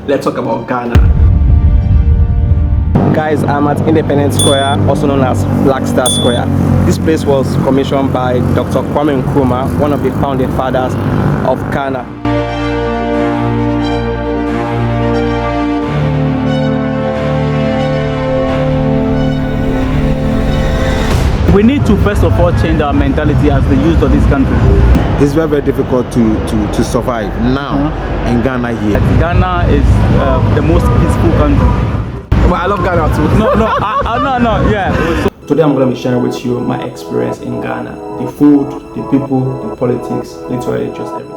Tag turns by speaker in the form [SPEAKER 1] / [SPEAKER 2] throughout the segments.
[SPEAKER 1] let's talk about Ghana. Guys, I'm at Independence Square, also known as Black Star Square. This place was commissioned by Dr. Kwame Nkrumah, one of the founding fathers of Ghana.
[SPEAKER 2] We need to first of all change our mentality as the youth of this country.
[SPEAKER 3] It's very, very difficult to survive now in Ghana here.
[SPEAKER 2] Ghana is the most peaceful country.
[SPEAKER 1] But I love Ghana too.
[SPEAKER 2] No, yeah.
[SPEAKER 1] Today I'm going to be sharing with you my experience in Ghana. The food, the people, the politics, literally just everything.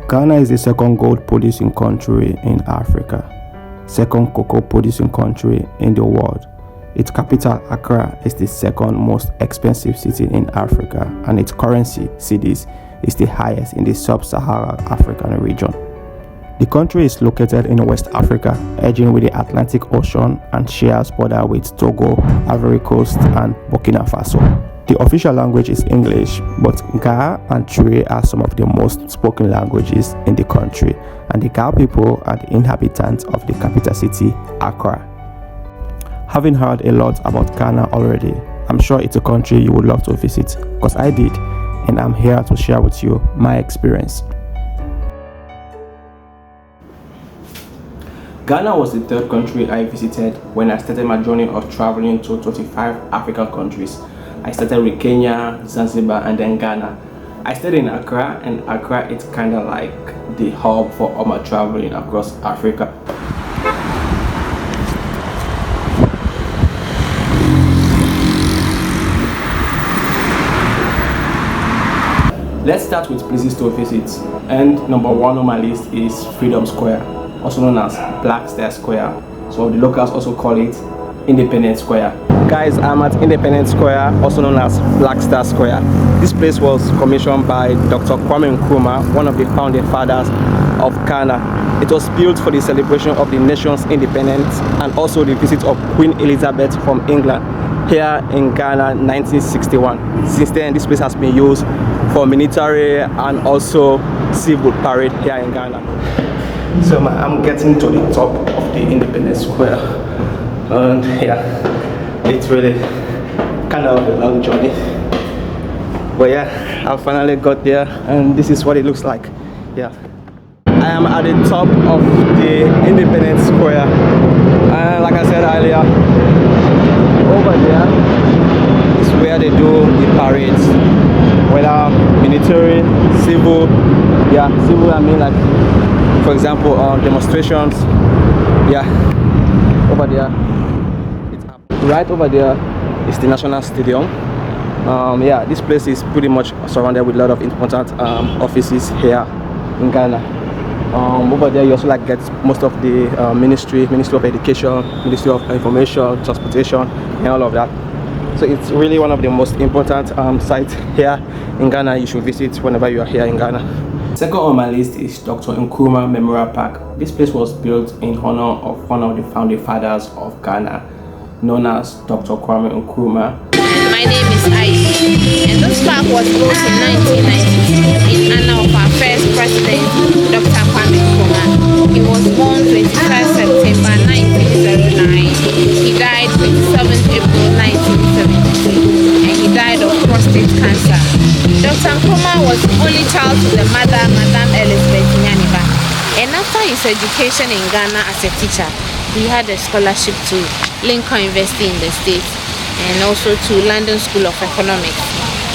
[SPEAKER 1] Ghana is the second gold producing country in Africa, second cocoa producing country in the world. Its capital, Accra, is the second most expensive city in Africa, and its currency, cedis, is the highest in the sub-Saharan African region. The country is located in West Africa, edging with the Atlantic Ocean and shares border with Togo, Ivory Coast, and Burkina Faso. The official language is English, but Ga and Twi are some of the most spoken languages in the country, and the Ga people are the inhabitants of the capital city, Accra. Having heard a lot about Ghana already, I'm sure it's a country you would love to visit, because I did, and I'm here to share with you my experience. Ghana was the third country I visited when I started my journey of traveling to 25 African countries. I started with Kenya, Zanzibar, and then Ghana. I stayed in Accra, and Accra is kind of like the hub for all my traveling across Africa. Let's start with places to visit, and number one on my list is Freedom Square, also known as Black Star Square. So the locals also call it Independence Square. Guys, I'm at Independence Square, also known as Black Star Square. This place was commissioned by Dr. Kwame Nkrumah, one of the founding fathers of Ghana. It was built for the celebration of the nation's independence and also the visit of Queen Elizabeth from England here in Ghana in 1961. Since then, this place has been used for military and also civil parade here in Ghana. So I'm getting to the top of the Independence Square, and yeah, it's really kind of a long journey, but yeah, I finally got there, and this is what it looks like. Yeah, I am at the top of the Independence Square, and like I said earlier, over there is where they do the parades, whether military, civil. Yeah, civil, I mean, like for example demonstrations. Yeah, over there. Right over there is the National Stadium. Yeah, this place is pretty much surrounded with a lot of important offices here in Ghana. Over there you also like get most of the Ministry of Education, Ministry of Information, Transportation, and all of that. So it's really one of the most important sites here in Ghana you should visit whenever you are here in Ghana. Second on my list is Dr. Nkrumah Memorial Park. This place was built in honor of one of the founding fathers of Ghana, known as Dr. Kwame Nkrumah.
[SPEAKER 4] My name is Aisha, and this park was built in 1992 in honor of our first president, Dr. Kwame Nkrumah. He was born 21st September 1909. He died 27th April 1973, and he died of prostate cancer. Dr. Nkrumah was the only child to the mother, Madame Elizabeth Nyaniba. And after his education in Ghana as a teacher, he had a scholarship to Lincoln University in the States and also to London School of Economics.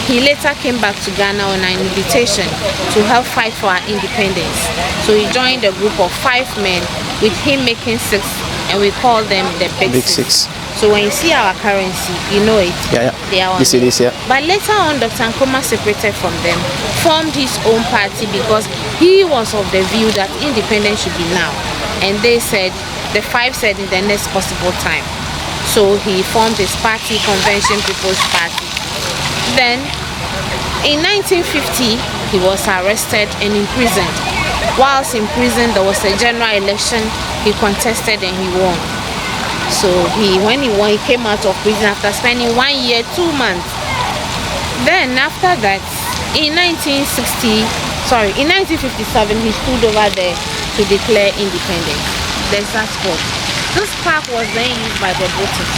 [SPEAKER 4] He later came back to Ghana on an invitation to help fight for our independence. So he joined a group of 5 men, with him making 6, and we call them the Big Six. So when you see our currency, you know it.
[SPEAKER 1] Yeah.
[SPEAKER 4] They are on
[SPEAKER 1] You see this, yeah.
[SPEAKER 4] But later on, Dr. Nkrumah separated from them, formed his own party because he was of the view that independence should be now. And they said, the 5 said in the next possible time. So he formed his party, Convention People's Party. Then, in 1950, he was arrested and imprisoned. Whilst in prison, there was a general election. He contested and he won. So when he won, he came out of prison after spending 1 year, 2 months. Then after that, in 1957, he stood over there to declare independence. There's that spot. This park was then used by the British.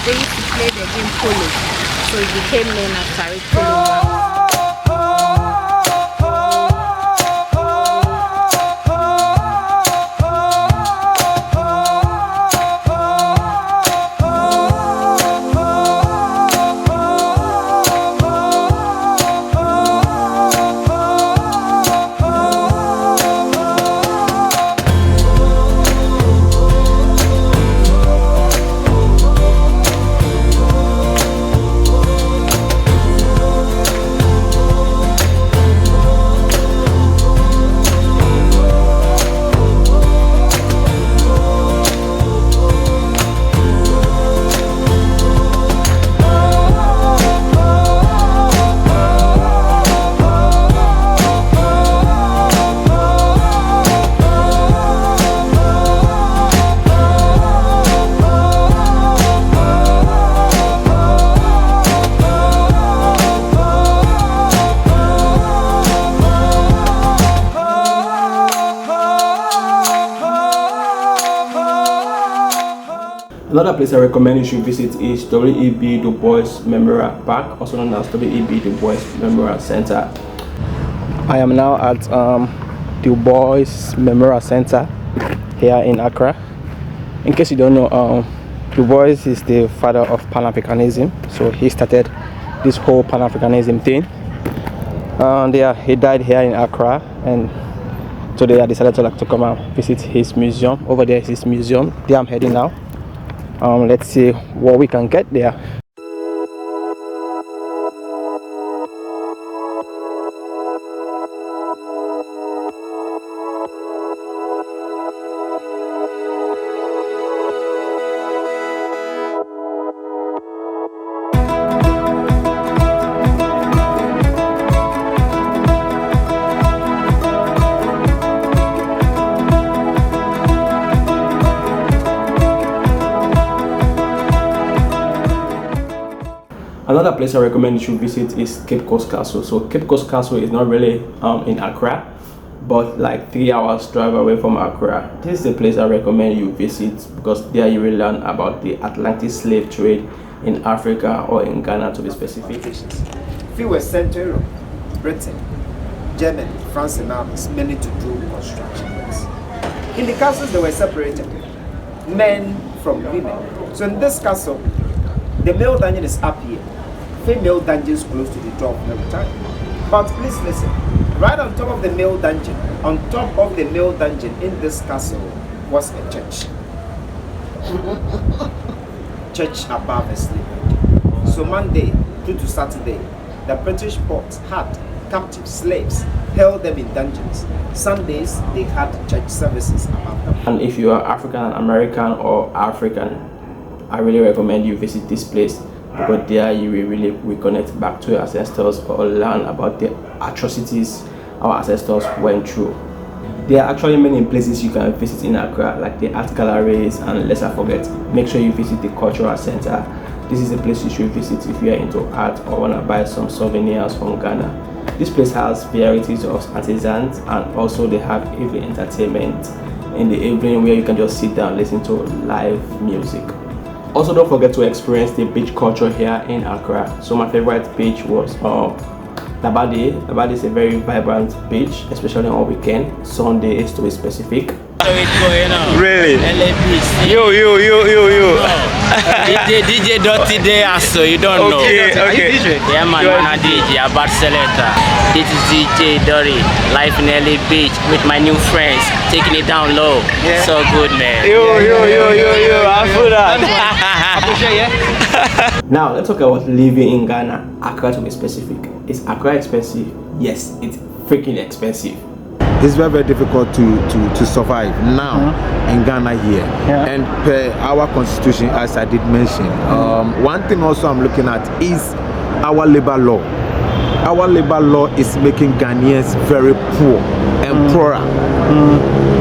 [SPEAKER 4] They used to play the game polo, so it became known as Tariq Polo Ground.
[SPEAKER 1] Another place I recommend you should visit is W.E.B. Du Bois Memorial Park, also known as W.E.B. Du Bois Memorial Center. I am now at Du Bois Memorial Center here in Accra. In case you don't know, Du Bois is the father of Pan-Africanism, so he started this whole Pan-Africanism thing. He died here in Accra, and today I decided to come and visit his museum. Over there is his museum. There I'm heading now. Let's see what we can get there. Another place I recommend you should visit is Cape Coast Castle. So Cape Coast Castle is not really in Accra, but like 3 hours drive away from Accra. This is the place I recommend you visit because there you will learn about the Atlantic slave trade in Africa, or in Ghana to be specific.
[SPEAKER 5] Few were sent to Europe, Britain, Germany, France and others, mainly to do construction works. In the castles they were separated, men from women. So in this castle, the male dungeon is up here, female dungeons close to the door of every time. But please listen, right on top of the male dungeon, in this castle was a church. Church above a slave dungeon. So Monday through to Saturday, the British ports had captive slaves, held them in dungeons. Sundays they had church services above them.
[SPEAKER 1] And if you are African American or African, I really recommend you visit this place because there you will really reconnect back to your ancestors or learn about the atrocities our ancestors went through. There are actually many places you can visit in Accra, like the art galleries, and let's not forget, make sure you visit the cultural center. This is a place you should visit if you are into art or want to buy some souvenirs from Ghana. This place has varieties of artisans, and also they have evening entertainment in the evening where you can just sit down and listen to live music. Also, don't forget to experience the beach culture here in Accra. So my favorite beach was Labade. Labade is a very vibrant beach, especially on weekend. Sunday is to be specific.
[SPEAKER 3] Really? Yo.
[SPEAKER 6] DJ Dirty there, so you don't know.
[SPEAKER 2] Okay.
[SPEAKER 6] Yeah, man, I'm a DJ, a bad selector. This is DJ Dirty, live in LA Beach with my new friends, taking it down low.
[SPEAKER 2] Yeah.
[SPEAKER 6] So good, man.
[SPEAKER 2] Yo, I feel that.
[SPEAKER 1] Now let's talk about living in Ghana. Accra, to be specific. Is Accra expensive? Yes, it's freaking expensive.
[SPEAKER 3] It's very, very difficult to survive now in Ghana here. And per our constitution, as I did mention, one thing also I'm looking at is our labor law. Our labor law is making Ghanaians very poor and poorer.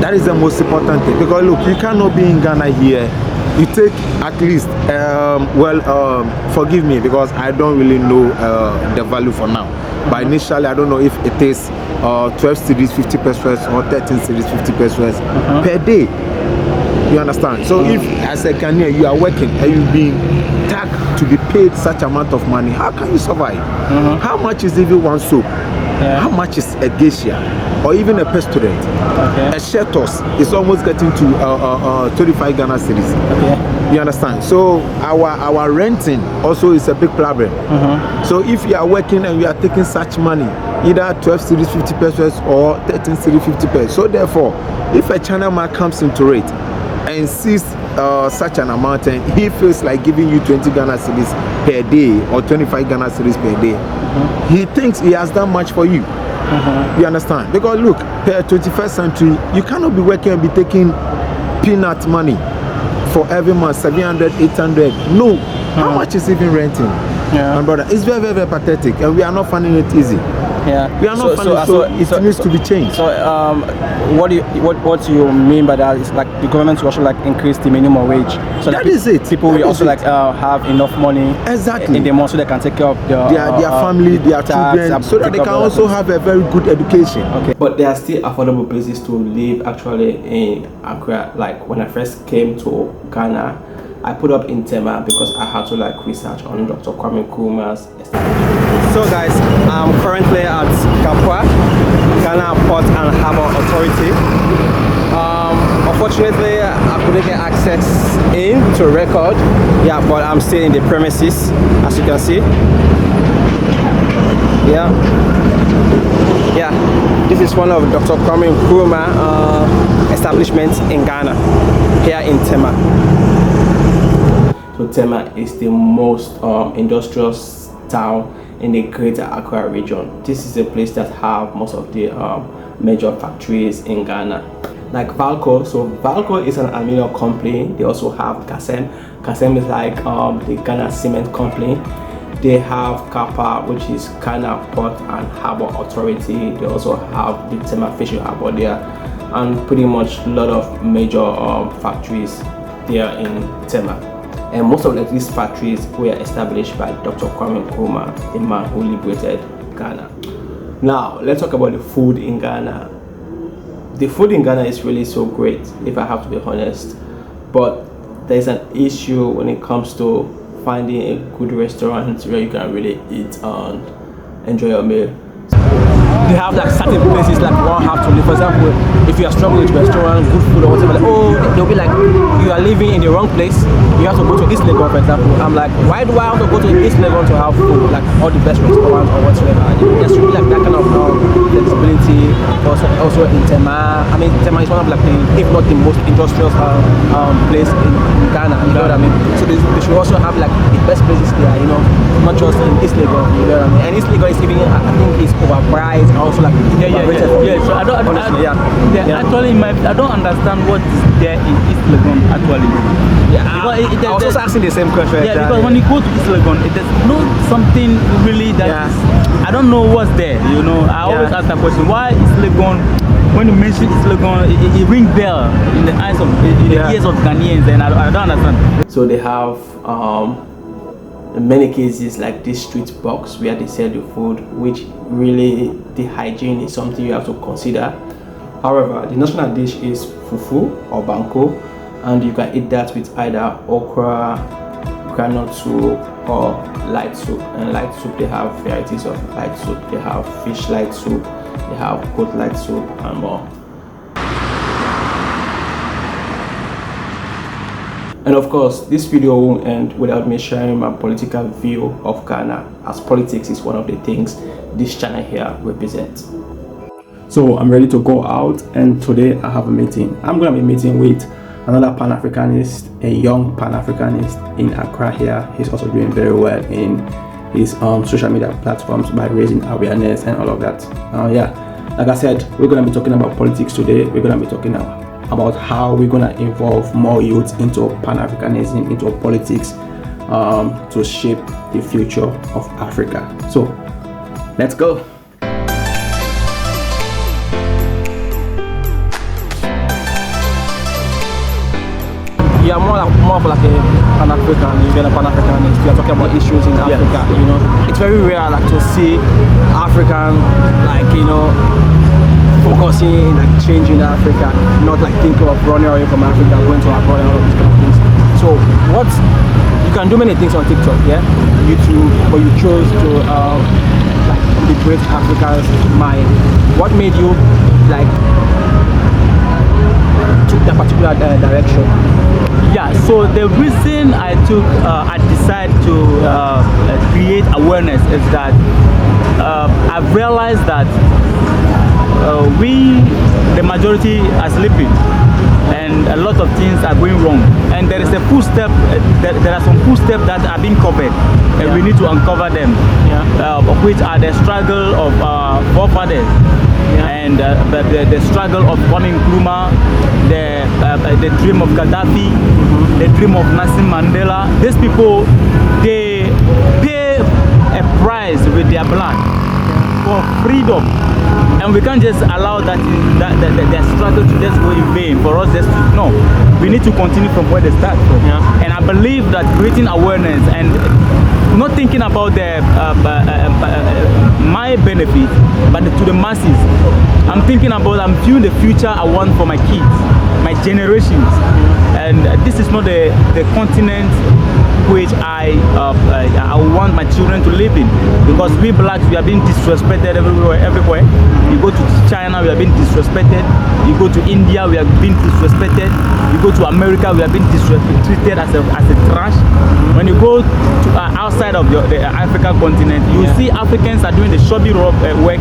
[SPEAKER 3] That is the most important thing, because look, you cannot be in Ghana here. You take at least, forgive me because I don't really know the value for now. But initially, I don't know if it is 12 cedis 50 pesos or 13 cedis 50 pesos per day. You understand? So if as a Ghanaian you are working and you're being taxed to be paid such amount of money, how can you survive? How much is even one soap? How much is a geisha or even a pestilent? A shelters is almost getting to 25 Ghana cedis. You understand? So our renting also is a big problem. So if you are working and you are taking such money, either 12 cedis 50 pesos or 13 cedis 50 pesos. So therefore, if a China man comes into it and sees such an amount and he feels like giving you 20 Ghana cedis per day or 25 Ghana cedis per day, he thinks he has done much for you. You understand? Because look, per 21st century, you cannot be working and be taking peanut money for every month, 700, 800. No. How much is even renting? My brother, it's very, very, very pathetic, and we are not finding it easy. We are not finding it, so it needs to be changed.
[SPEAKER 1] So what do you mean by that? It's like the government will also like increase the minimum wage. So
[SPEAKER 3] that is it.
[SPEAKER 1] People will also like have enough money in the month so they can take care of
[SPEAKER 3] their family, their children, so that they can also have a very good education.
[SPEAKER 1] But there are still affordable places to live actually in Accra. Like when I first came to Ghana, I put up in Tema because I had to like research on Dr. Kwame Nkrumah's establishment. So guys, I'm currently at Capua, Ghana Port and Harbour Authority. Unfortunately, I couldn't get access in to record. Yeah, but I'm still in the premises, as you can see. This is one of Dr. Kwame Nkrumah establishments in Ghana, here in Tema. So Tema is the most industrious town in the greater Accra region. This is a place that have most of the major factories in Ghana. Like Valco, so Valco is an aluminium company. They also have Kasem. Kasem is like the Ghana Cement Company. They have Kappa, which is Ghana Port and Harbour Authority. They also have the Tema Fishing Harbour there, and pretty much a lot of major factories there in Tema. And most of these factories were established by Dr. Kwame Nkrumah, the man who liberated Ghana. Now, let's talk about the food in Ghana. The food in Ghana is really so great, if I have to be honest. But there's an issue when it comes to finding a good restaurant where you can really eat and enjoy your meal. They have like certain places like one have to live. For example, if you are struggling with restaurant, good food or whatever, like, they'll be like, you are living in the wrong place. You have to go to East Legon, for example. I'm like, why do I have to go to East Legon to have food, like all the best restaurants or whatsoever? There's really like that kind of flexibility. Also in Tema. I mean, Tema is one of like the, if not the most industrious place in Ghana. You know what I mean? So they should also have like the best places there. You know, not just in East Legon. You know what I mean? And East Legon is even, I think, it's overpriced. Also like
[SPEAKER 2] So I don't understand what is there in East Legon actually.
[SPEAKER 1] I was also asking the same question.
[SPEAKER 2] Because when you go to East Legon, there's no something really that is, I don't know what's there. You know, I always ask that question. Why East Legon? When you mention East Legon, it rings bell in the eyes of the ears of Ghanaians, and I don't understand.
[SPEAKER 1] So they have in many cases like this street box where they sell the food, which really the hygiene is something you have to consider. However, the national dish is fufu or banko, and you can eat that with either okra, granite soup or light soup. And light soup, they have varieties of light soup. They have fish light soup, they have goat light soup and more. And of course, this video won't end without me sharing my political view of Ghana, as politics is one of the things this channel here represents. So I'm ready to go out, and today I have a meeting. I'm going to be meeting with another Pan-Africanist, a young Pan-Africanist in Accra here. He's also doing very well in his social media platforms by raising awareness and all of that. Yeah, like I said, we're going to be talking about politics today. We're going to be talking about how we're going to involve more youth into Pan-Africanism, into politics, to shape the future of Africa. So let's go. Yeah, more of like a Pan-African, you get a Pan-Africanist. We are talking about issues in Africa, you know. It's very rare like to see African, like, you know, focusing like changing Africa, not like thinking of running away from Africa, going to abroad and all of these kind of things. So what you can do many things on TikTok, yeah, YouTube, but you chose to like liberate Africa's mind. What made you like took that particular direction?
[SPEAKER 2] Yeah, so the reason I decided to create awareness is that I've realized that we, the majority, are sleeping, and a lot of things are going wrong. And there is a footstep, there are some footsteps that are being covered, and we need to uncover them, which are the struggle of forefathers. And the struggle of Kwame Nkrumah, the dream of Gaddafi, the dream of Nelson Mandela. These people, they pay a price with their blood for freedom, and we can't just allow that their struggle to just go in vain for us just to, no, we need to continue from where they start from. And I believe that creating awareness and not thinking about the my benefit, but to the masses. I'm thinking about, I'm viewing the future I want for my kids, my generations, and this is not the continent which I want my children to live in, because we blacks, we are being disrespected everywhere. You go to China, we are being disrespected. You go to India, we are being disrespected. You go to America, we are being treated as a trash. When you go to outside of the African continent, you see Africans are doing the shabby work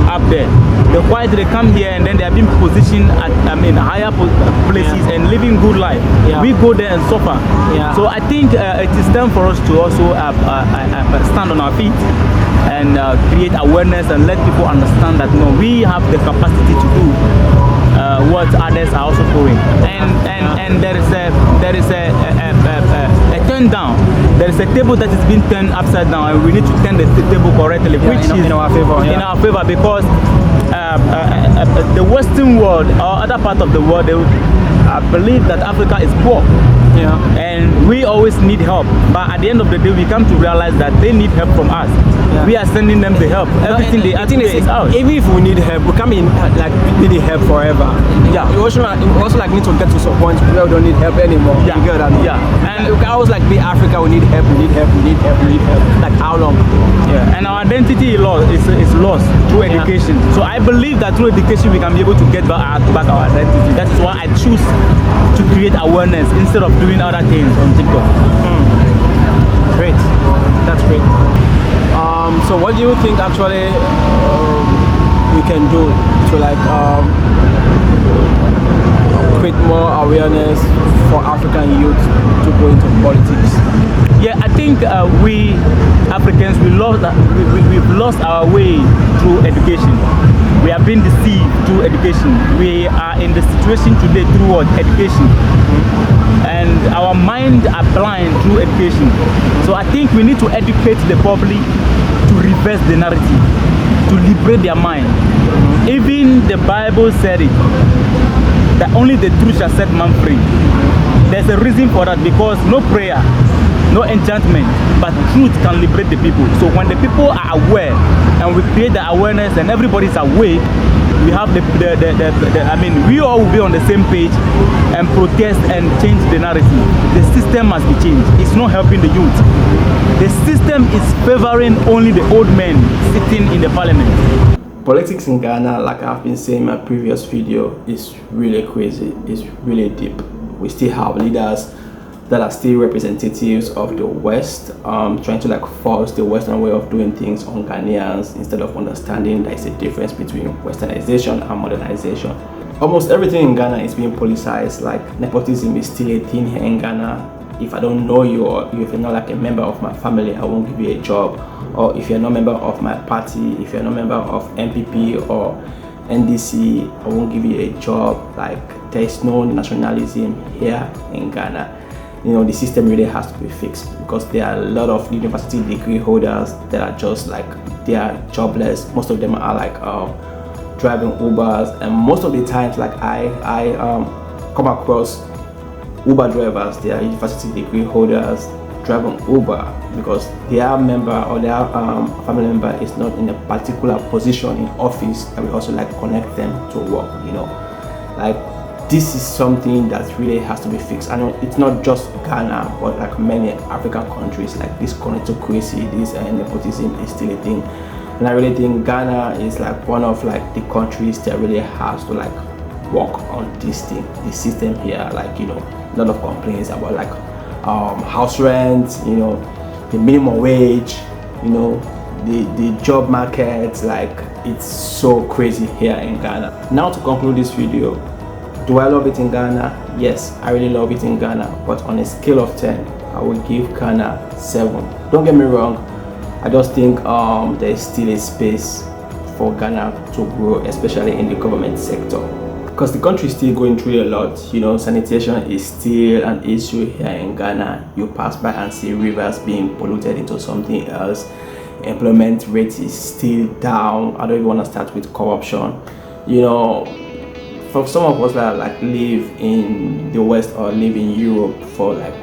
[SPEAKER 2] up there. The white, they come here and then they are being positioned at higher places and living good life. We go there and suffer. So I think it is time for us to also stand on our feet and create awareness and let people understand that no, we have the capacity to do what others are also doing. And there is a turn down. There is a table that is being turned upside down, and we need to turn the table correctly, which is in our favor. In our favor, because the Western world or other part of the world, they believe that Africa is poor. And we always need help, but at the end of the day we come to realize that they need help from us. We are sending them the help. Everything they is out.
[SPEAKER 1] Even if we need help, we can't be like needing help forever. We also like need to get to some point where we don't need help anymore. You get what I mean? And we can always like be Africa, we need help, we need help, we need help, we need help. Like how long?
[SPEAKER 2] And our identity is lost through education. So I believe that through education we can be able to get back our identity. That is why I choose to create awareness instead of doing other things on TikTok.
[SPEAKER 1] Great, that's great. So what do you think actually we can do to like create more awareness for African youth to go into politics?
[SPEAKER 2] Yeah, I think we Africans, we've lost our way through education. We have been deceived through education. We are in the situation today through what? Education. And our minds are blind through education. So I think we need to educate the public to reverse the narrative, to liberate their mind. Even the Bible said it, that only the truth shall set man free. There's a reason for that, because no prayer, no enchantment, but truth can liberate the people. So when the people are aware and we create the awareness and everybody's awake, we have we all will be on the same page and protest and change the narrative. The system must be changed. It's not helping the youth. The system is favoring only the old men sitting in the parliament.
[SPEAKER 1] Politics in Ghana, like I've been saying in my previous video, is really crazy. It's really deep. We still have leaders that are still representatives of the West, trying to like force the Western way of doing things on Ghanaians instead of understanding there is a difference between Westernization and modernization. Almost everything in Ghana is being politicized. Like nepotism is still a thing here in Ghana. If I don't know you, or if you're not like a member of my family, I won't give you a job. Or if you're not a member of my party, if you're not a member of MPP or NDC, I won't give you a job. Like there is no nationalism here in Ghana. You know, the system really has to be fixed, because there are a lot of university degree holders that are just like, they are jobless. Most of them are like driving Ubers, and most of the times like I come across Uber drivers, they are university degree holders driving Uber because their member or their family member is not in a particular position in office that will also like connect them to work. You know, like this is something that really has to be fixed. I know it's not just Ghana, but like many African countries, like this connectocracy, this nepotism is still a thing. And I really think Ghana is like one of like the countries that really has to like work on this thing, the system here. Like, you know, a lot of complaints about like house rent, you know, the minimum wage, you know, the job market. Like it's so crazy here in Ghana. Now to conclude this video, do I love it in Ghana? Yes, I really love it in Ghana, but on a scale of 10, I will give Ghana 7. Don't get me wrong, I just think there is still a space for Ghana to grow, especially in the government sector, because the country is still going through a lot. You know, sanitation is still an issue here in Ghana. You pass by and see rivers being polluted into something else. Employment rate is still down. I don't even want to start with corruption. You know, for some of us that like live in the West or live in Europe for like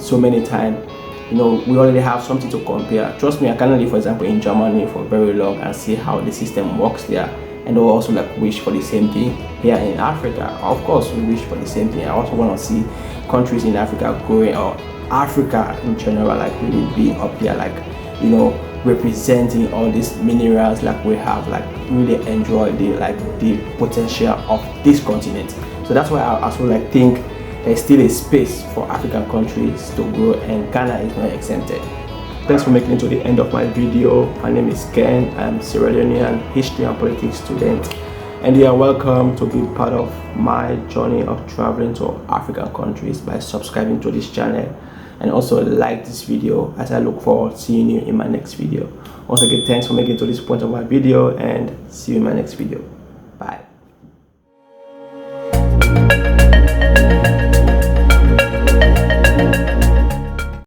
[SPEAKER 1] so many times, you know, we already have something to compare. Trust me, I cannot live, for example, in Germany for very long and see how the system works there, and we'll also like wish for the same thing here in Africa. Of course, we wish for the same thing. I also want to see countries in Africa growing, or Africa in general, like really being up here, like, you know, representing all these minerals like we have, like really enjoy the potential of this continent. So that's why I also like think there's still a space for African countries to grow, and Ghana is not exempted. Thanks for making it to the end of my video. My name is Ken. I'm Sierra Leonean history and politics student, and you are welcome to be part of my journey of traveling to African countries by subscribing to this channel, and also like this video, as I look forward to seeing you in my next video. Once again, thanks for making it to this point of my video, and see you in my next video.